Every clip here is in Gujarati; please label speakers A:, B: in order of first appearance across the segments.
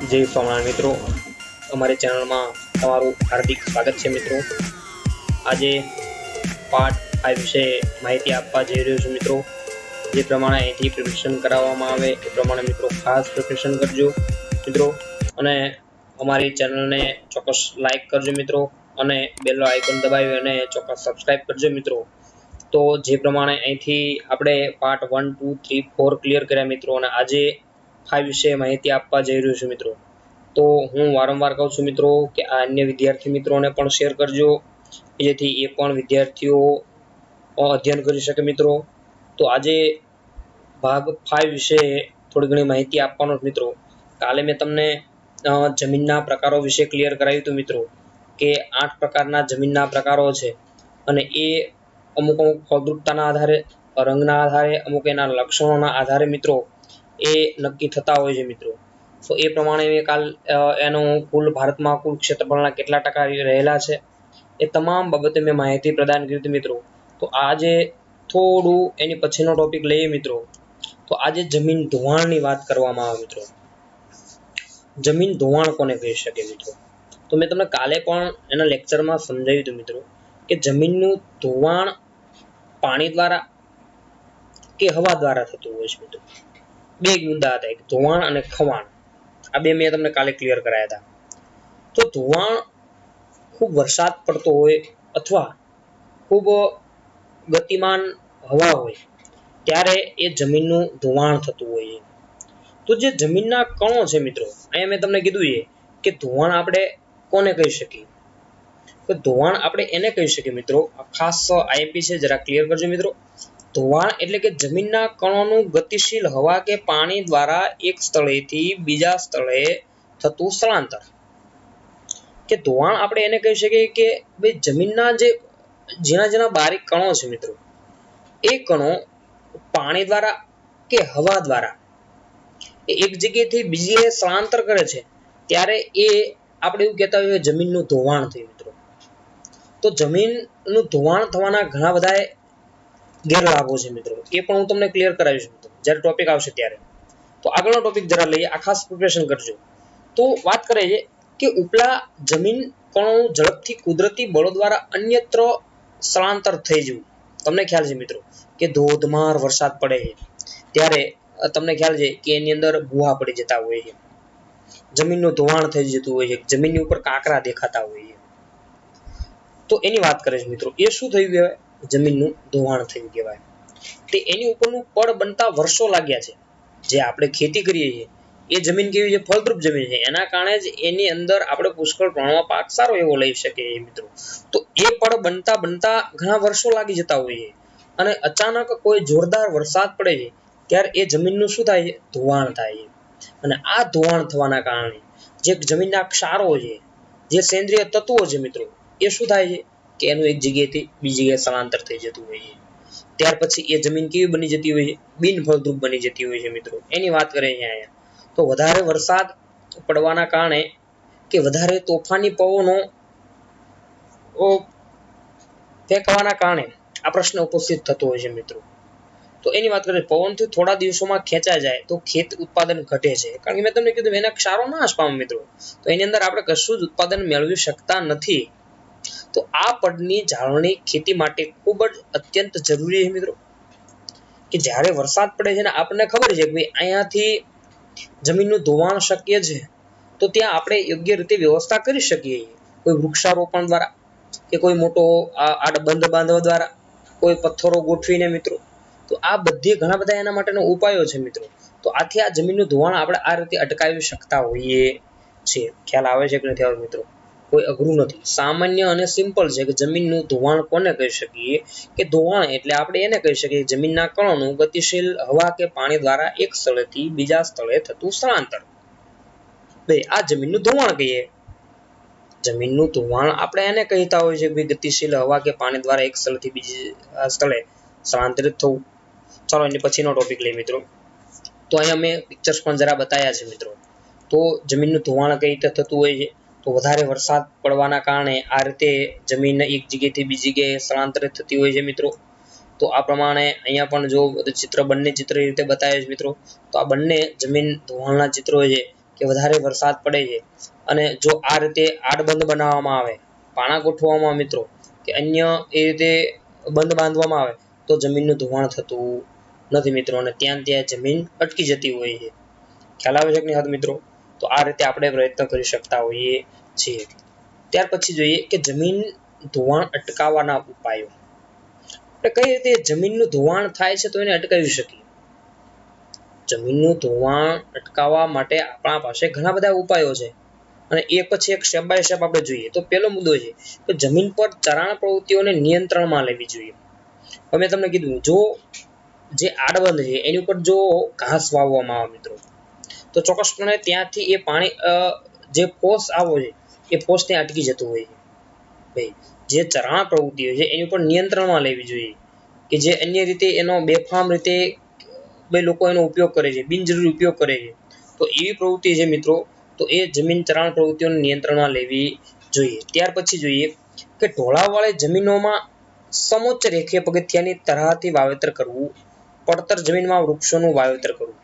A: जय स्वामिनारायण मित्रों, अमरी चैनल में तमारू हार्दिक स्वागत है। मित्रों, आज पार्ट 5 विषय माहिती आपवा जई रह्यो छुं। मित्रों, जे प्रमाणे अहींथी प्रिपरेशन कराववामां आवे ए प्रमाणे मित्रों खास प्रिपरेशन करजो। मित्रों, अने अमारी चैनल ने चोक्कस लाइक करजो मित्रों, अने बेल आइकन दबावी अने चोक्कस सब्सक्राइब करजो। मित्रों, तो जे प्रमाणे अहींथी आपणे पार्ट 1 2 3 4 क्लियर कर्या मित्रों, अने आजे 5 विषय माहिती आपवा जई रह्यो छुं। मित्रों, तो हूँ वारंवार कहूं छुं मित्रों के आ अन्य विद्यार्थी मित्रों ने पण शेर करजो, जेथी ए पण विद्यार्थीओ अध्ययन करी शके। मित्रों, तो आजे भाग 5 विषय थोड़ी घणी माहिती आपवानो छे। मित्रों, काले मैं तमने जमीनना प्रकारो विषय क्लियर कराव्युं हतुं मित्रों के 8 प्रकारना जमीनना प्रकारो छे, अने ए अमुक अमुक फळद्रुपताना आधारे, रंगना आधारे, अमुक एना लक्षणोना आधारे मित्रों ए नक्की थता होय छे। मित्रों, तो ए प्रमाणे काल एनो कुल भारत में कुल क्षेत्रफलना केटला टका रहेला छे ए तमाम बाबते मैं माहिती प्रदान करी हती। मित्रों, तो आज थोड़ू एनी पछीनो टॉपिक लईए। मित्रों, तो आज जमीन धोवाणनी वात करवामां आवे। मित्रों, जमीन धोवाण कोने कही शके। मित्रों, तो मैं तमने काले पण एना लेक्चर में समजाव्युं हतुं मित्रों के जमीननुं धोवाण पाणी द्वारा के हवा द्वारा थतुं होय छे। मित्रों, बे मुद्दा हता, एक धोवाण अने खवाण। आ बे मैं तमने काले क्लियर कराया था। तो धोवाण खूब वरसाद पड़तो होय अथवा खूब गतिमान हवा होय त्यारे ए जमीननुं धोवाण थतुं होय छे। तो जे जमीनना कणो छे मित्रों, अहींया मैं तमने कीधुं छे के धोवाण आपणे कोने कही शकीए। तो धोवाण आपणे एने कही शकीए। मित्रों, खास आईएमपी छे, जरा क्लियर करजो। मित्रों, धोवाण एटले के जमीनना कणोनुं गतिशील हवा के पाणी द्वारा एक स्थळेथी बीजा स्थळे थतुं स्थळांतर। के धोवाण आपणे एने कही शकीए के भाई जमीनना जे झीणा झीणा बारीक कणो छे मित्रों, ए कणो पाणी द्वारा के हवा द्वारा एक जग्याएथी बीजी जग्याए स्थळांतर करे छे त्यारे ए આપણે એવું કહેતા હોઈએ જમીનનું ધોવાણ થયું। મિત્રો, તો જમીનનું ધોવાણ થવાના ઘણા બધા ગેરલાભો છે। મિત્રો, એ પણ હું તમને ક્લિયર કરાવીશ મિત્રો જ્યારે ટોપિક આવશે ત્યારે। તો આગળનો ટોપિક જરા લઈએ, આ ખાસ પ્રિપરેશન કરજો। તો વાત કરે છે કે ઉપલા જમીન કણો ઝડપથી કુદરતી બળો દ્વારા અન્યત્ર સ્થળાંતર થઈ જવું। તમને ખ્યાલ છે મિત્રો કે ધોધમાર વરસાદ પડે છે ત્યારે તમને ખ્યાલ છે કે એની અંદર ભૂવા પડી જતા હોય છે, જમીનનું ધોવાણ થઈ જતું હોય છે, જમીનની ઉપર કાંકરા દેખાતા હોય છે। તો એની વાત કરે છે મિત્રો, એ શું થયું કહેવાય? જમીનનું ધોવાણ થયું કહેવાય। તે એની ઉપરનું પડ બનતા વર્ષો લાગ્યા છે। જે આપણે ખેતી કરીએ છીએ એ જમીન કેવી છે? ફળદ્રુપ જમીન છે, એના કારણે જ એની અંદર આપણે પુષ્કળ પ્રમાણમાં પાક સારો એવો લઈ શકીએ મિત્રો। તો એ પડ બનતા બનતા ઘણા વર્ષો લાગી જતા હોય છે અને અચાનક કોઈ જોરદાર વરસાદ પડે છે ત્યારે એ જમીનનું શું થાય છે? ધોવાણ થાય છે। અને આ ધોવાણ થવાના કારણે જે જમીનના ક્ષારો છે, જે સેન્દ્રિય તત્વો છે મિત્રો, એ શું થાય છે કે એનું એક જગ્યાએથી બીજી જગ્યાએ સ્થળાંતર થઈ જતું હોય છે। ત્યાર પછી એ જમીન કેવી બની જતી હોય છે? બિનફળદ્રુપ બની જતી હોય છે મિત્રો, એની વાત કરીએ અહીંયા। તો વધારે વરસાદ પડવાના કારણે કે વધારે તોફાની પવનો ફેંકવાના કારણે આ પ્રશ્ન ઉપસ્થિત થતો હોય છે મિત્રો। તો એની વાત કરીએ, પવનથી થોડા દિવસોમાં ખેંચાઈ જાય તો ખેત ઉત્પાદન ઘટે છે, કારણ કે મેં તમને કીધું એના ક્ષારો નાશ પામે મિત્રો, તો એની અંદર આપણે કશું જ ઉત્પાદન મેળવી શકતા નથી। તો આ પડની જાળવણી ખેતી માટે ખૂબ જ અત્યંત જરૂરી છે મિત્રો, કે જ્યારે વરસાદ પડે છે ને આપણને ખબર છે કે ભાઈ અહીંયાથી જમીનનું ધોવાણ શક્ય છે, તો ત્યાં આપણે યોગ્ય રીતે વ્યવસ્થા કરી શકીએ, કોઈ વૃક્ષારોપણ દ્વારા કે કોઈ મોટો બંધ બાંધવા દ્વારા, કોઈ પથ્થરો ગોઠવીને મિત્રો। તો આ બધી ઘણા બધા એના માટેના ઉપાયો છે મિત્રો। તો આથી આ જમીનનું ધોવાણ આપણે આ રીતે અટકાવી શકતા હોઈએ છીએ। ખ્યાલ આવે છે કે નથી આવતો મિત્રો? કોઈ અઘરું નથી, સામાન્ય અને સિમ્પલ છે કે જમીનનું ધોવાણ કોને કહી શકીએ? કે ધોવાણ એટલે આપણે એને કહી શકીએ જમીનના કણોનું ગતિશીલ હવા કે પાણી દ્વારા એક સ્થળેથી બીજા સ્થળે થતું સ્થળાંતર, આ જમીનનું ધોવાણ કહીએ। જમીનનું ધોવાણ આપણે એને કહેતા હોય છે કે ગતિશીલ હવા કે પાણી દ્વારા એક સ્થળથી બીજી સ્થળે સ્થળાંતરિત થવું। ચાલો એની પછીનો ટોપિક લઈએ મિત્રો। તો અહીંયા મેં પિક્ચર્સ પણ જરા બતાવ્યા છે મિત્રો। તો જમીનનું ધોવાણ કઈ રીતે થતું હોય છે? તો વધારે વરસાદ પડવાના કારણે આ રીતે જમીન એક જગ્યાએથી બીજી જગ્યાએ સ્થળાંતરિત થતી હોય છે મિત્રો। તો આ પ્રમાણે અહીંયા પણ જો ચિત્ર બંને ચિત્ર રીતે બતાવે છે મિત્રો। તો આ બંને જમીન ધોવાણના ચિત્રો છે કે વધારે વરસાદ પડે છે અને જો આ રીતે આડબંધ બનાવવામાં આવે, પાણા ગોઠવવામાં મિત્રો કે અન્ય એ રીતે બંધ બાંધવામાં આવે તો જમીનનું ધોવાણ થતું નથી મિત્રો, અને ત્યાં જમીન અટકી જતી હોય છે. ખ્યાલ આવે છે કે નહીં મિત્રો? તો આ રીતે આપણે પ્રયત્ન કરી શકતા હોઈએ છીએ. ત્યાર પછી જોઈએ કે જમીન ધોવાણ અટકાવવાના ઉપાયો. એટલે કઈ રીતે જમીનનું ધોવાણ થાય છે તો એને અટકાવી શકીએ. જમીનનું ધોવાણ અટકાવવા માટે આપણા પાસે ઘણા બધા ઉપાયો છે અને એક પછી એક સ્ટેપ બાય સ્ટેપ આપણે જોઈએ. તો પહેલો મુદ્દો છે કે જમીન પર ચરાણ પ્રવૃત્તિઓને નિયંત્રણમાં લેવી જોઈએ. મેં તમને કીધું જો જે આડબંધ છે એની ઉપર જો ઘાસ વાવવામાં આવે મિત્રો તો ચોક્કસપણે ત્યાંથી એ પાણી જે ફોર્સ આવો છે એ ફોર્સ ત્યાં અટકી જતું હોય છે. ભાઈ જે ચરાણ પ્રવૃત્તિઓ છે એની ઉપર નિયંત્રણમાં લેવી જોઈએ કે જે અન્ય રીતે એનો બેફામ રીતે લોકો એનો ઉપયોગ કરે છે, બિનજરૂરી ઉપયોગ કરે છે. તો એવી પ્રવૃત્તિ છે મિત્રો તો એ જમીન ચરાણ પ્રવૃત્તિઓને નિયંત્રણમાં લેવી જોઈએ. ત્યાર પછી જોઈએ કે ઢોળાવવાળી જમીનોમાં સમોચ્ચ રેખીય પગથિયાની તરાહથી વાવેતર કરવું, પડતર જમીનમાં વૃક્ષોનું વાવેતર કરવું.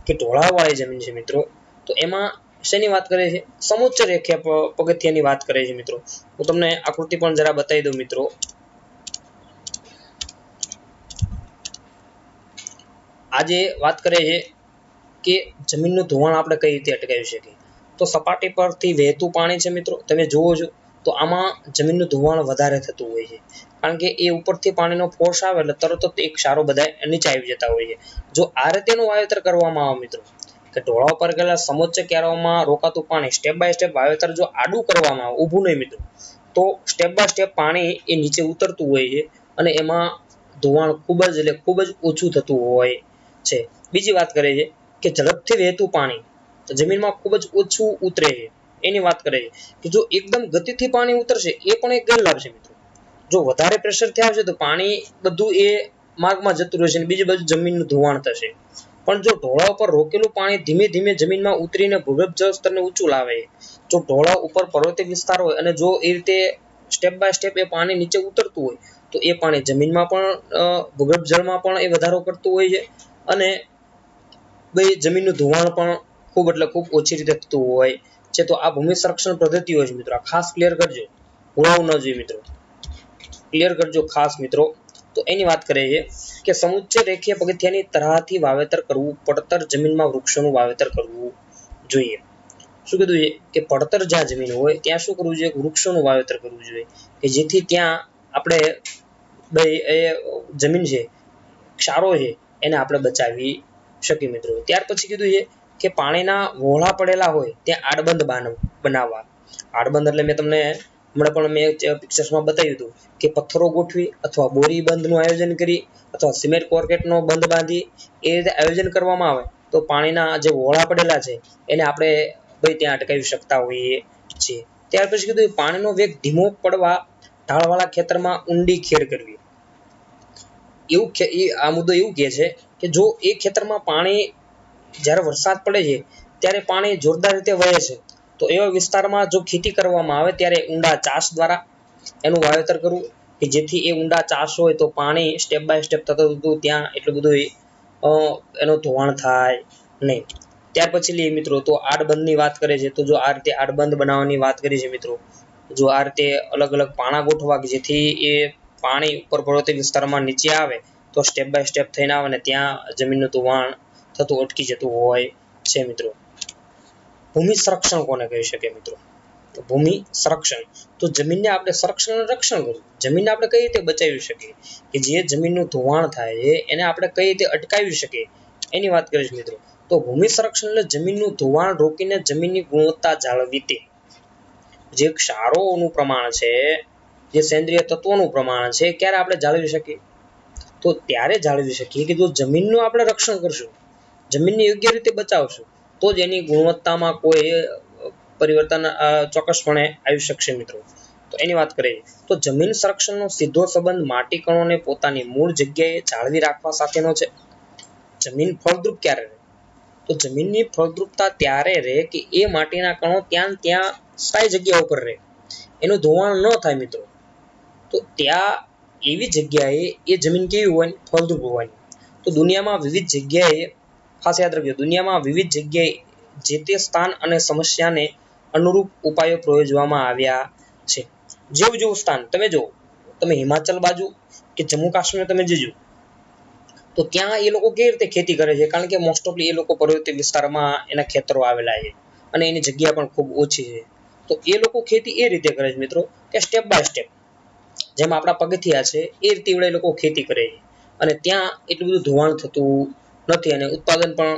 A: કે ઢોળાવવાળી જમીન છે મિત્રો તો એમાં શેની વાત કરે છે? સમોચ્ચ રેખીય પગથિયાની વાત કરે છે મિત્રો. હું તમને આકૃતિ પણ જરા બતાવી દઉં મિત્રો. આજે વાત કરે છે કે જમીનનું ધોવાણ આપણે કઈ રીતે અટકાવી શકીએ. તો સપાટી પરથી વહેતું પાણી છે મિત્રો તમે જુઓ છો તો આમાં જમીનનું ધોવાણ વધારે થતું હોય છે, કારણ કે એ ઉપરથી પાણીનો ફોર્સ આવે એટલે તરત જ એક ક્ષારો બધા નીચે આવી જતા હોય છે. જો આ રીતેનું વાવેતર કરવામાં આવે મિત્રો કે ઢોળાવ પર ગયેલા સમોચ્ચ ક્યારાઓમાં રોકાતું પાણી સ્ટેપ બાય સ્ટેપ વાવેતર જો આડું કરવામાં આવે, ઊભું નહીં મિત્રો, તો સ્ટેપ બાય સ્ટેપ પાણી એ નીચે ઉતરતું હોય છે અને એમાં ધોવાણ ખૂબ જ ઓછું થતું હોય છે. બીજી વાત કરે છે કે ઝડપથી વહેતું પાણી જમીનમાં ખૂબ જ ઓછું ઉતરે છે એની વાત કરે છે કે જો એકદમ ગતિથી પાણી ઉતરશે એ પણ એક ગેરલાભ છે મિત્રો. જો વધારે પ્રેશરથી આવશે તો પાણી બધું એ માર્ગમાં જતું રહેશે અને બીજી બાજુ જમીનનું ધોવાણ થશે. પણ જો ઢોળાવ પર રોકેલું પાણી ધીમે ધીમે જમીનમાં ઉતરીને ભૂગર્ભ જળ સ્તરને ઊંચું લાવે, જો ઢોળાવ ઉપર પર્વતીય વિસ્તાર હોય અને જો એ રીતે સ્ટેપ બાય સ્ટેપ એ પાણી નીચે ઉતરતું હોય તો એ પાણી જમીનમાં પણ ભૂગર્ભ જળમાં પણ એ વધારો કરતું હોય છે અને જમીનનું ધોવાણ પણ ખૂબ ઓછી રીતે થતું હોય છે. તો આ ભૂમિ સંરક્ષણ પદ્ધતિઓ છે મિત્રો, ખાસ ક્લિયર કરજો, ભૂલાવું ન જોઈએ મિત્રો, ક્લિયર કરજો ખાસ મિત્રો. તો એની વાત કરે છે કે સમુચ્ચ રેખીય પગથિયાની તરાહથી વાવેતર કરવું, પડતર જમીનમાં વૃક્ષોનું વાવેતર કરવું જોઈએ. શું કીધું છે કે પડતર જ્યાં જમીન હોય ત્યાં શું કરવું જોઈએ? વૃક્ષોનું વાવેતર કરવું જોઈએ કે જેથી ત્યાં આપણે એ જમીન છે, ક્ષારો છે એને આપણે બચાવી શકીએ મિત્રો. ત્યાર પછી કીધું છે કે પાણીના વહોળા પડેલા હોય ત્યાં આડબંધ બનાવવા. આડબંધ એટલે મેં તમને હમણાં પણ મેં પિક્ચર્સમાં બતાવ્યું હતું કે પથ્થરો ગોઠવી અથવા બોરી બંધનું આયોજન કરી અથવા સિમેન્ટ કોર્કેટનો બંધ બાંધી એ રીતે આયોજન કરવામાં આવે તો પાણીના જે વહોળા પડેલા છે એને આપણે ત્યાં અટકાવી શકતા હોઈએ છીએ. ત્યાર પછી કીધું પાણીનો વેગ ધીમો પડવા ઢાળવાળા ખેતરમાં ઊંડી ખેડ કરવી. એવું આ મુદ્દો એવું કહે છે કે જો એ ખેતરમાં પાણી જ્યારે વરસાદ પડે છે ત્યારે પાણી જોરદાર રીતે વહે છે તો એવા વિસ્તારમાં જો ખેતી કરવામાં આવે ત્યારે ઊંડા ચાસ દ્વારા એનું વાવેતર કરવું કે જેથી એ ઊંડા ચાસ હોય તો પાણી સ્ટેપ બાય સ્ટેપ થતું ત્યાં એટલું બધું એનું ધોવાણ થાય નહીં. ત્યાર પછી લઈએ મિત્રો તો આડબંધની વાત કરે છે. તો જો આ રીતે આડબંધ બનાવવાની વાત કરી છે મિત્રો, જો આ રીતે અલગ અલગ પાણા ગોઠવા કે જેથી એ પાણી ઉપર પર્વતીય વિસ્તારમાં નીચે આવે તો સ્ટેપ બાય સ્ટેપ થઈને આવે ને ત્યાં જમીનનું ધોવાણ થતું અટકી જતું હોય છે મિત્રો. ભૂમિ સંરક્ષણ કોને કહી શકે મિત્રો? તો ભૂમિ સંરક્ષણ તો જમીનને આપણે સંરક્ષણ અને રક્ષણ કરવું. જમીનને આપણે કઈ રીતે બચાવી શકીએ કે જે જમીનનું ધોવાણ થાય છે એને આપણે કઈ રીતે અટકાવી શકીએ એની વાત કરીશ મિત્રો. તો ભૂમિ સંરક્ષણ એટલે જમીનનું ધોવાણ રોકીને જમીનની ગુણવત્તા જાળવવી. તે જે ક્ષારોનું પ્રમાણ છે, જે સેન્દ્રિય તત્વોનું પ્રમાણ છે, ક્યારે આપણે જાળવી શકીએ? તો ત્યારે જાળવી શકીએ કે જો જમીનનું આપણે રક્ષણ કરશું, જમીનને યોગ્ય રીતે બચાવશું તો જ એની ગુણવત્તામાં કોઈ પરિવર્તન ચોક્કસપણે આવી શકશે મિત્રો. તો એની વાત કરીએ તો જમીન સંરક્ષણનો સીધો સંબંધ માટી કણોને પોતાની મૂળ જગ્યાએ જાળવી રાખવા સાથેનો છે. જમીન ફળદ્રુપ ક્યારે રહે? તો જમીનની ફળદ્રુપતા ત્યારે રહે કે એ માટીના કણો ત્યાં સ્થાયી જગ્યા ઉપર રહે, એનું ધોવાણ ન થાય મિત્રો. તો ત્યાં એવી જગ્યાએ એ જમીન કેવી હોવાની? ફળદ્રુપ હોવાની. તો દુનિયામાં વિવિધ જગ્યાએ, ખાસ યાદ રાખજો, દુનિયામાં વિવિધ જગ્યાએ જે તે સ્થાન અને સમસ્યાને અનુરૂપ ઉપાયો પ્રયોજવામાં આવ્યા છે. જેવું સ્થાન તમે જો, તમે હિમાચલ બાજુ કે જમ્મુ કાશ્મીર તમે જજો, તો ત્યાં એ લોકો કેવી રીતે ખેતી કરે છે, કારણ કે મોસ્ટ ઓફલી એ લોકો પર્વતીય વિસ્તારમાં એના ખેતરો આવેલા છે અને એની જગ્યા પણ ખૂબ ઓછી છે. તો એ લોકો ખેતી એ રીતે કરે છે મિત્રો કે સ્ટેપ બાય સ્ટેપ, જેમ આપણા પગથિયા છે એ રીતે એ લોકો ખેતી કરે છે અને ત્યાં એટલું બધું ધોવાણ થતું નથી અને ઉત્પાદન પણ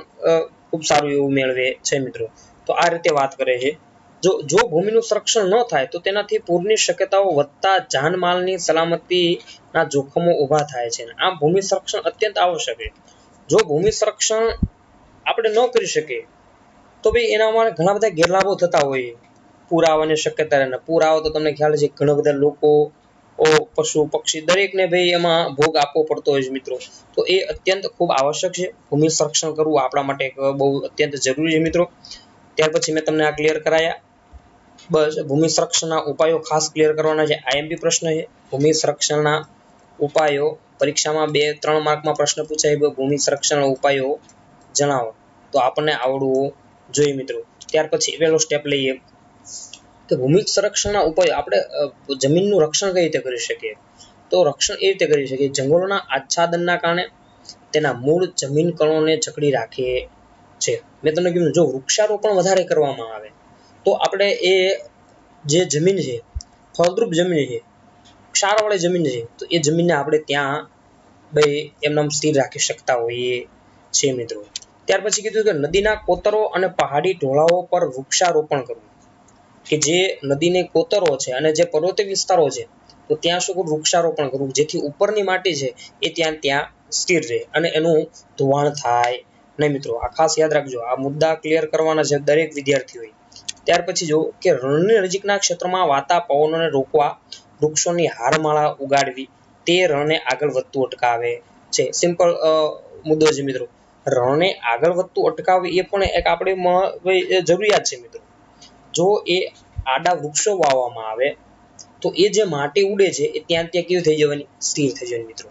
A: ખૂબ સારું એવું મેળવે છે મિત્રો. તો આ રીતે વાત કરે છે. જો ભૂમિનું સંરક્ષણ ન થાય તો તેનાથી પૂરની શક્યતાઓ વધતા જાનમાલની સલામતીના જોખમો ઊભા થાય છે. આમ ભૂમિ સંરક્ષણ અત્યંત આવશ્યક છે. જો ભૂમિ સંરક્ષણ આપણે ન કરી શકીએ તો ભાઈ એના અમારે ઘણા બધા ગેરલાભો થતા હોય. પૂર આવવાની શક્યતા રહે, પૂર આવે તો તમને ખ્યાલ છે ઘણા બધા લોકો, પશુ પક્ષી દરેકને ભાઈ એમાં ભોગ આપવો પડતો હોય છે મિત્રો. તો એ અત્યંત ખૂબ આવશ્યક છે. ભૂમિ સંરક્ષણ કરવું આપણા માટે બહુ અત્યંત જરૂરી છે મિત્રો. ત્યાર પછી મેં તમને આ ક્લિયર કરાયા. બસ ભૂમિ સંરક્ષણના ઉપાયો ખાસ ક્લિયર કરવાના છે. આઈએમપી પ્રશ્ન છે. ભૂમિ સંરક્ષણના ઉપાયો પરીક્ષામાં 2-3 માર્કમાં પ્રશ્ન પૂછાય, ભૂમિ સંરક્ષણના ઉપાયો જણાવો, તો આપણને આવડવું જોઈએ મિત્રો. ત્યાર પછી પહેલો સ્ટેપ લઈએ કે ભૂમિ સંરક્ષણના ઉપાયો આપણે જમીનનું રક્ષણ કઈ રીતે કરી શકીએ. તો રક્ષણ એ રીતે કરી શકીએ, જંગલોના આચ્છાદનના કારણે તેના મૂળ જમીન કણોને જકડી રાખે છે. મેં તમને કીધું જો વૃક્ષારોપણ વધારે કરવામાં આવે તો આપણે એ જે જમીન છે, ફળદ્રુપ જમીન છે, ક્ષારવાળી જમીન છે, તો એ જમીનને આપણે ત્યાં ભાઈ એમનામ સ્થિર રાખી શકતા હોઈએ છીએ મિત્રો. ત્યાર પછી કીધું કે નદીના કોતરો અને પહાડી ઢોળાવો પર વૃક્ષારોપણ કરવું, કે જે નદીની કોતરો છે અને જે પર્વતીય વિસ્તારો છે તો ત્યાં શું વૃક્ષારોપણ કરવું, જેથી ઉપરની માટી છે એ ત્યાં સ્થિર રહે અને એનું ધોવાણ થાય નહીં મિત્રો. આ ખાસ યાદ રાખજો, આ મુદ્દા ક્લિયર કરવાના છે દરેક વિદ્યાર્થીઓએ. ત્યાર પછી જો કે રણની નજીકના ક્ષેત્રમાં વાતા પવનોને રોકવા વૃક્ષોની હારમાળા ઉગાડવી, તે રણને આગળ વધતું અટકાવે છે. સિમ્પલ મુદ્દો છે મિત્રો. રણને આગળ વધતું અટકાવવી એ પણ એક આપણી જરૂરિયાત છે મિત્રો. જો એ આડા વૃક્ષો વાવવામાં આવે તો એ જે માટી ઉડે છે એ ત્યાં કેવી થઈ જવાની, સ્થિર થઈ જવાની મિત્રો.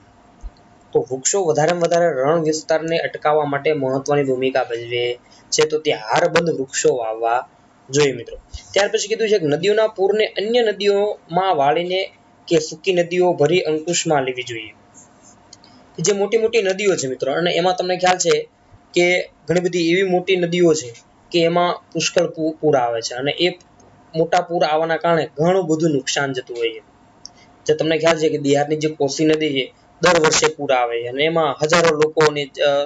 A: તો વૃક્ષો વધારેમાં વધારે રણ વિસ્તારને અટકાવવા માટે મહત્વની ભૂમિકા ભજવે છે. તો તે હારબંધ વૃક્ષો વાવવા જોઈએ મિત્રો. ત્યાર પછી કીધું છે કે નદીઓના પૂરને અન્ય નદીઓમાં વાળીને કે સૂકી નદીઓ ભરી અંકુશમાં લેવી જોઈએ. જે મોટી મોટી નદીઓ છે મિત્રો, અને એમાં તમને ખ્યાલ છે કે ઘણી બધી એવી મોટી નદીઓ છે કે એમાં પુષ્કળ પૂર આવે છે અને એ મોટા પૂર આવવાના કારણે ઘણું બધું નુકસાન જતું હોય છે. જે તમને ખ્યાલ છે કે બિહારની જે કોસી નદી છે દર વર્ષે પૂર આવે છે અને એમાં હજારો લોકોને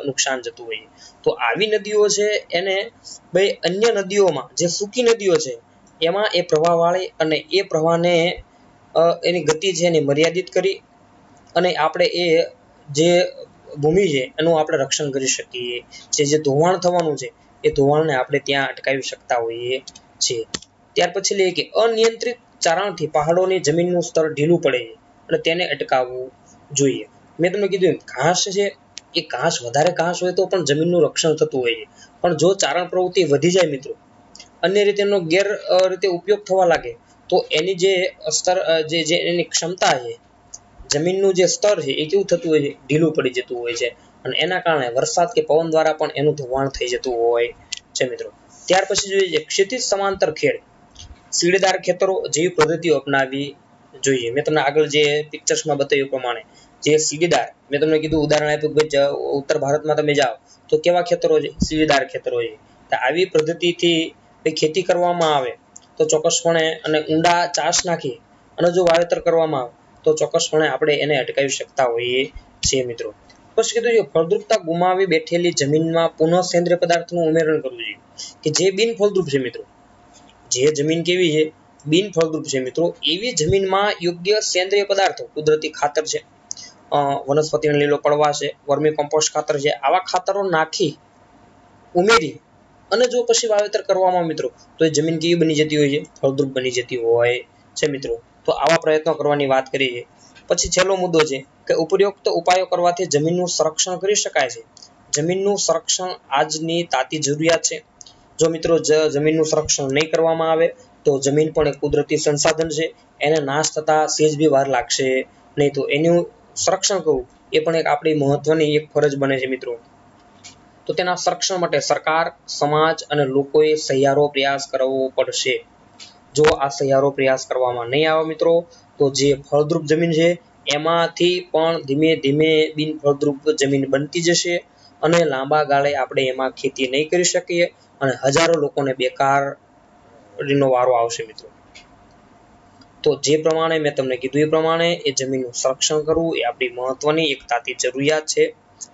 A: નુકસાન જતું હોય. તો આવી નદીઓ છે એને ભાઈ અન્ય નદીઓમાં જે સૂકી નદીઓ છે એમાં એ પ્રવાહ વાળે અને એ પ્રવાહને એની ગતિ છે એને મર્યાદિત કરી અને આપણે એ જે ભૂમિ છે એનું આપણે રક્ષણ કરી શકીએ. જે ધોવાણ થવાનું છે એ ધોવાણને આપણે ત્યાં અટકાવી શકતા હોઈએ છીએ. ત્યાર પછી લઈએ કે અનિયંત્રિત ચારણથી પહાડોની જમીનનું સ્તર ઢીલું પડે છે અને તેને અટકાવવું જોઈએ. મેં તમને કીધું ઘાસ છે એ વધારે ઘાસ હોય તો પણ જમીનનું રક્ષણ થતું હોય છે, પણ જો ચારણ પ્રવૃત્તિ વધી જાય મિત્રો, અન્ય રીતે એનો ગેર રીતે ઉપયોગ થવા લાગે તો એની જે સ્તર જે એની ક્ષમતા છે, જમીનનું જે સ્તર છે એ કેવું થતું હોય છે, ઢીલું પડી જતું હોય છે અને એના કારણે વરસાદ કે પવન દ્વારા પણ એનું ધોવાણ થઈ જતું હોય છે મિત્રો. ત્યાર પછી જોઈએ ક્ષિતિજ સમાંતર ખેડ, સીડેદાર ખેતરો જેવી પદ્ધતિઓ અપનાવવી જોઈએ. મેં તમને આગળ જે પિક્ચર્સમાં બતાવ્યું પ્રમાણે જે સીડેદાર, મેં તમને કીધું ઉદાહરણ આપ્યું કે ઉત્તર ભારતમાં તમે જાઓ તો કેવા ખેતરો છે, સીડેદાર ખેતરો છે. તો આવી પદ્ધતિથી ખેતી કરવામાં આવે તો ચોક્કસપણે અને ઊંડા ચાસ નાખી અને જો વાવેતર કરવામાં આવે તો ચોક્કસપણે આપણે એને અટકાવી શકતા હોઈએ છીએ મિત્રો. પછી કીધું કે ફળદ્રુપતા ગુમાવી બેઠેલી જમીનમાં પુનઃ સેન્દ્રિય પદાર્થનું ઉમેરણ કરવું જોઈએ, કે જે બિનફળદ્રુપ છે મિત્રો, જે જમીન કેવી છે, બિનફળદ્રુપ છે મિત્રો, એવી જમીનમાં યોગ્ય સેન્દ્રિય પદાર્થો, કુદરતી ખાતર છે, વનસ્પતિનો લીલો પડવા છે, વર્મી કમ્પોસ્ટ ખાતર છે, આવા ખાતરો નાખી ઉમેરી અને જો પછી વાવેતર કરવામાં મિત્રો તો એ જમીન કેવી બની જતી હોય છે, ફળદ્રુપ બની જતી હોય છે મિત્રો. તો આવા પ્રયત્નો કરવાની વાત કરી છે. પછી છેલ્લો મુદ્દો છે કે ઉપરોક્ત ઉપાયો કરવાથી જમીનનું સંરક્ષણ કરી શકાય છે. જમીનનું સંરક્ષણ આજની તાતી જરૂરિયાત છે. જો મિત્રો જમીનનું સંરક્ષણ નહીં કરવામાં આવે તો જમીન પણ એક કુદરતી સંસાધન છે, એને નાશ થતા સેજ બી વાર લાગશે નહીં. તો એનું સંરક્ષણ કરવું એ પણ એક આપણી મહત્વની એક ફરજ બને છે મિત્રો. તો તેના સંરક્ષણ માટે સરકાર, સમાજ અને લોકોએ સહિયારો પ્રયાસ કરવો પડશે. જો આ સહિયારો પ્રયાસ કરવામાં નહીં આવે મિત્રો, તો જે ફળદ્રુપ જમીન છે એમાંથી પણ ધીમે ધીમે બિનફળદ્રુપ જમીન બનતી જશે અને લાંબા ગાળે આપણે એમાં ખેતી નહીં કરી શકીએ અને હજારો લોકોને બેકારીનો વારો આવશે મિત્રો. તો જે પ્રમાણે મેં તમને કીધું એ પ્રમાણે એ જમીનનું સંરક્ષણ કરવું એ આપણી મહત્વની એક તાતી જરૂરિયાત છે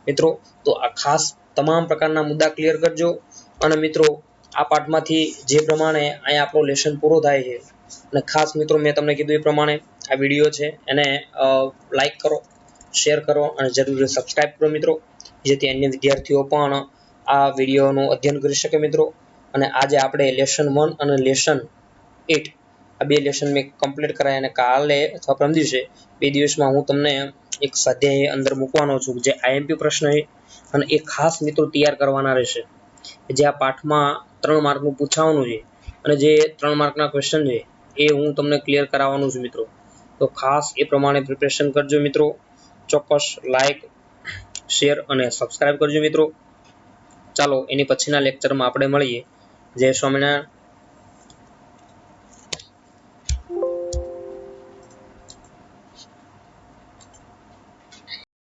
A: મિત્રો. તો આ ખાસ તમામ પ્રકારના મુદ્દા ક્લિયર કરજો. અને મિત્રો આ પાઠમાંથી જે પ્રમાણે અહીંયા આપણો લેસન પૂરો થાય છે, અને ખાસ મિત્રો મેં તમને કીધું એ પ્રમાણે આ વિડીયો છે એને લાઈક કરો, શેર કરો અને જરૂર સબસ્ક્રાઇબ કરો મિત્રો, જેથી અન્ય વિદ્યાર્થીઓ પણ આ વિડીયોનું અધ્યયન કરી શકે મિત્રો. અને આજે આપણે લેસન 1 અને લેસન 8 આ બે લેસન મેં કમ્પ્લીટ કરાય અને કાલે અથવા પરમ દિવસે 2 દિવસમાં હું તમને એક સ્વાધ્યાય અંદર મૂકવાનો છું જે આઈએમપી પ્રશ્ન છે અને એ ખાસ મિત્રો તૈયાર કરવાના રહેશે. જે આ પાઠમાં 3 માર્કનું પૂછાવાનું છે અને જે 3 માર્કના ક્વેશ્ચન છે એ હું તમને ક્લિયર કરાવવાનો છું મિત્રો. તો ખાસ એ પ્રમાણે પ્રિપેરેશન કરજો મિત્રો. ચોક્કસ લાઈક, શેર અને સબસ્ક્રાઇબ કરજો મિત્રો. ચાલો એની પછીના લેક્ચરમાં આપણે મળીએ. જય સ્વામિનારાયણ.